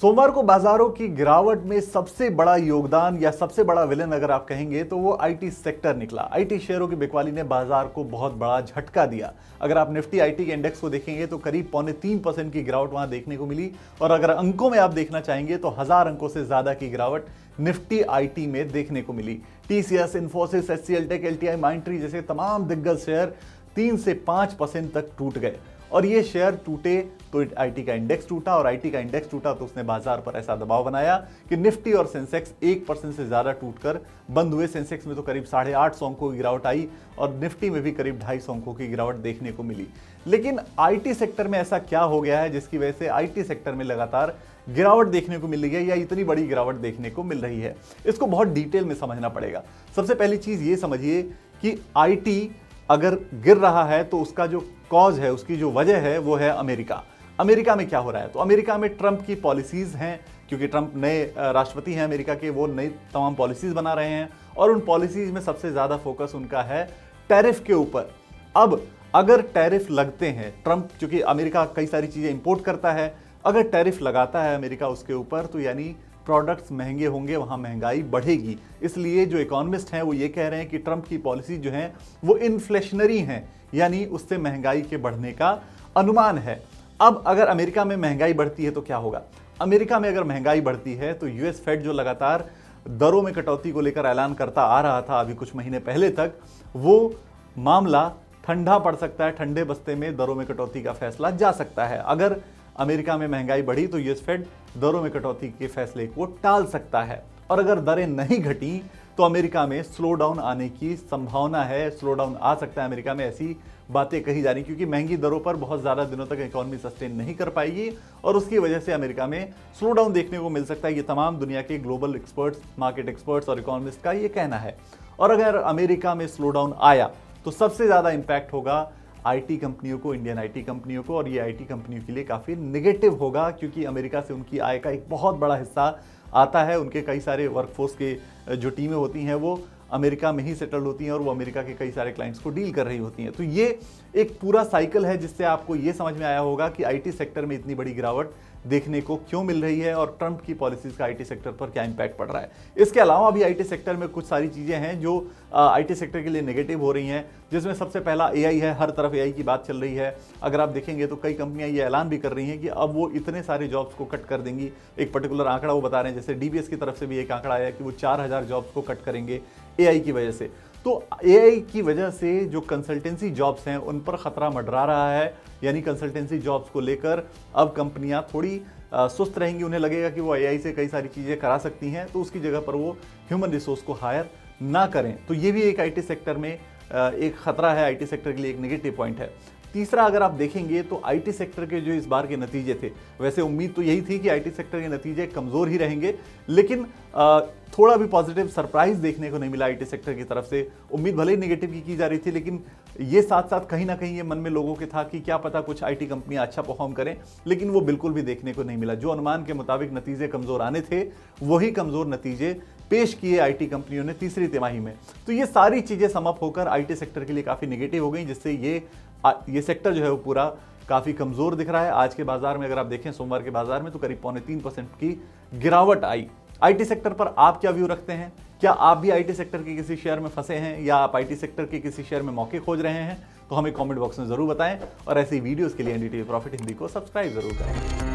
सोमवार को बाजारों की गिरावट में सबसे बड़ा योगदान या सबसे बड़ा विलेन अगर आप कहेंगे तो वो आईटी सेक्टर निकला। आईटी शेयरों की बिकवाली ने बाजार को बहुत बड़ा झटका दिया। अगर आप निफ्टी आईटी के इंडेक्स को देखेंगे तो करीब 3.25% की गिरावट वहां देखने को मिली। और अगर अंकों में आप देखना चाहेंगे तो 1000 अंकों से ज्यादा की गिरावट निफ्टी आईटी में देखने को मिली। TCS, Infosys, HCL Tech, LTI, Mindtree जैसे तमाम दिग्गज शेयर 3 से 5% तक टूट गए। और ये शेयर टूटे तो आईटी का इंडेक्स टूटा, और आईटी का इंडेक्स टूटा तो उसने बाजार पर ऐसा दबाव बनाया कि निफ्टी और सेंसेक्स 1% से ज्यादा टूटकर बंद हुए। सेंसेक्स में तो करीब 850 अंकों की गिरावट आई और निफ्टी में भी करीब 250 अंकों की गिरावट देखने को मिली। लेकिन आईटी सेक्टर में ऐसा क्या हो गया है जिसकी वजह से आईटी सेक्टर में लगातार गिरावट देखने को मिल रही है या इतनी बड़ी गिरावट देखने को मिल रही है? इसको बहुत डिटेल में समझना पड़ेगा। सबसे पहली चीज ये समझिए कि आईटी अगर गिर रहा है तो उसका जो कॉज है, उसकी जो वजह है वो है अमेरिका। अमेरिका में क्या हो रहा है? तो अमेरिका में ट्रंप की पॉलिसीज हैं, क्योंकि ट्रंप नए राष्ट्रपति हैं अमेरिका के, वो नई तमाम पॉलिसीज बना रहे हैं और उन पॉलिसीज में सबसे ज्यादा फोकस उनका है टैरिफ के ऊपर। अब अगर टैरिफ लगते हैं, ट्रंप चूंकि अमेरिका कई सारी चीजें इंपोर्ट करता है, अगर टैरिफ लगाता है अमेरिका उसके ऊपर तो यानी प्रोडक्ट्स महंगे होंगे, वहां महंगाई बढ़ेगी। इसलिए जो इकोनॉमिस्ट हैं वो ये कह रहे हैं कि ट्रंप की पॉलिसी जो है वो इन्फ्लेशनरी हैं, यानी उससे महंगाई के बढ़ने का अनुमान है। अब अगर अमेरिका में महंगाई बढ़ती है तो क्या होगा? अमेरिका में अगर महंगाई बढ़ती है तो यूएस फेड जो लगातार दरों में कटौती को लेकर ऐलान करता आ रहा था अभी कुछ महीने पहले तक, वो मामला ठंडा पड़ सकता है। ठंडे बस्ते में दरों में कटौती का फैसला जा सकता है। अगर अमेरिका में महंगाई बढ़ी तो यूएस फेड दरों में कटौती के फैसले को टाल सकता है। और अगर दरें नहीं घटी तो अमेरिका में स्लो डाउन आने की संभावना है। स्लो डाउन आ सकता है अमेरिका में, ऐसी बातें कही जा रही, क्योंकि महंगी दरों पर बहुत ज्यादा दिनों तक इकोनॉमी सस्टेन नहीं कर पाएगी और उसकी वजह से अमेरिका में स्लो डाउन देखने को मिल सकता है। ये तमाम दुनिया के ग्लोबल एक्सपर्ट्स, मार्केट एक्सपर्ट्स और इकोनॉमिस्ट का ये कहना है। और अगर अमेरिका में स्लो डाउन आया तो सबसे ज्यादा इंपैक्ट होगा आईटी कंपनियों को, इंडियन आईटी कंपनियों को, और ये आईटी कंपनियों के लिए काफी नेगेटिव होगा, क्योंकि अमेरिका से उनकी आय का एक बहुत बड़ा हिस्सा आता है। उनके कई सारे वर्कफोर्स के जो टीमें होती हैं वो अमेरिका में ही सेटल होती हैं और वो अमेरिका के कई सारे क्लाइंट्स को डील कर रही होती हैं। तो ये एक पूरा साइकिल है जिससे आपको ये समझ में आया होगा कि आईटी सेक्टर में इतनी बड़ी गिरावट देखने को क्यों मिल रही है और ट्रंप की पॉलिसीज का आईटी सेक्टर पर क्या इंपैक्ट पड़ रहा है। इसके अलावा भी आईटी सेक्टर में कुछ सारी चीजें हैं जो आईटी सेक्टर के लिए नेगेटिव हो रही हैं, जिसमें सबसे पहला एआई है। हर तरफ एआई की बात चल रही है। अगर आप देखेंगे तो कई कंपनियां ये ऐलान भी कर रही हैं कि अब वो इतने सारे जॉब्स को कट कर देंगी। एक पर्टिकुलर आंकड़ा वो बता रहे हैं, जैसे डीबीएस की तरफ से भी एक आंकड़ा आया कि वो 4000 जॉब्स को कट करेंगे एआई की वजह से। तो एआई की वजह से जो कंसल्टेंसी जॉब्स हैं उन पर खतरा मंडरा रहा है, यानी कंसल्टेंसी जॉब्स को लेकर अब कंपनियां थोड़ी सुस्त रहेंगी। उन्हें लगेगा कि वो एआई से कई सारी चीजें करा सकती हैं, तो उसकी जगह पर वो ह्यूमन रिसोर्स को हायर ना करें। तो ये भी एक आईटी सेक्टर में एक खतरा है, आईटी सेक्टर के लिए एक नेगेटिव पॉइंट है। तीसरा, अगर आप देखेंगे तो आईटी सेक्टर के जो इस बार के नतीजे थे, वैसे उम्मीद तो यही थी कि आईटी सेक्टर के नतीजे कमजोर ही रहेंगे, लेकिन थोड़ा भी पॉजिटिव सरप्राइज देखने को नहीं मिला आईटी सेक्टर की तरफ से। उम्मीद भले ही नेगेटिव की जा रही थी, लेकिन ये साथ साथ कहीं ना कहीं ये मन में लोगों के था कि क्या पता कुछ आईटी कंपनियां अच्छा परफॉर्म करें, लेकिन वो बिल्कुल भी देखने को नहीं मिला। जो अनुमान के मुताबिक नतीजे कमजोर आने थे वही कमजोर नतीजे पेश किए आईटी कंपनियों ने तीसरी तिमाही में। तो ये सारी चीजें समअप होकर आईटी सेक्टर के लिए काफी नेगेटिव हो गई, जिससे ये सेक्टर जो है वो पूरा काफी कमजोर दिख रहा है। आज के बाजार में अगर आप देखें, सोमवार के बाजार में तो करीब 3.25% की गिरावट आई। आईटी सेक्टर पर आप क्या व्यू रखते हैं? क्या आप भी आईटी सेक्टर के किसी शेयर में फंसे हैं या आप आईटी सेक्टर के किसी शेयर में मौके खोज रहे हैं? तो हमें कमेंट बॉक्स में जरूर बताएं और ऐसी वीडियोस के लिए एनडीटीवी प्रॉफिट हिंदी को सब्सक्राइब जरूर करें।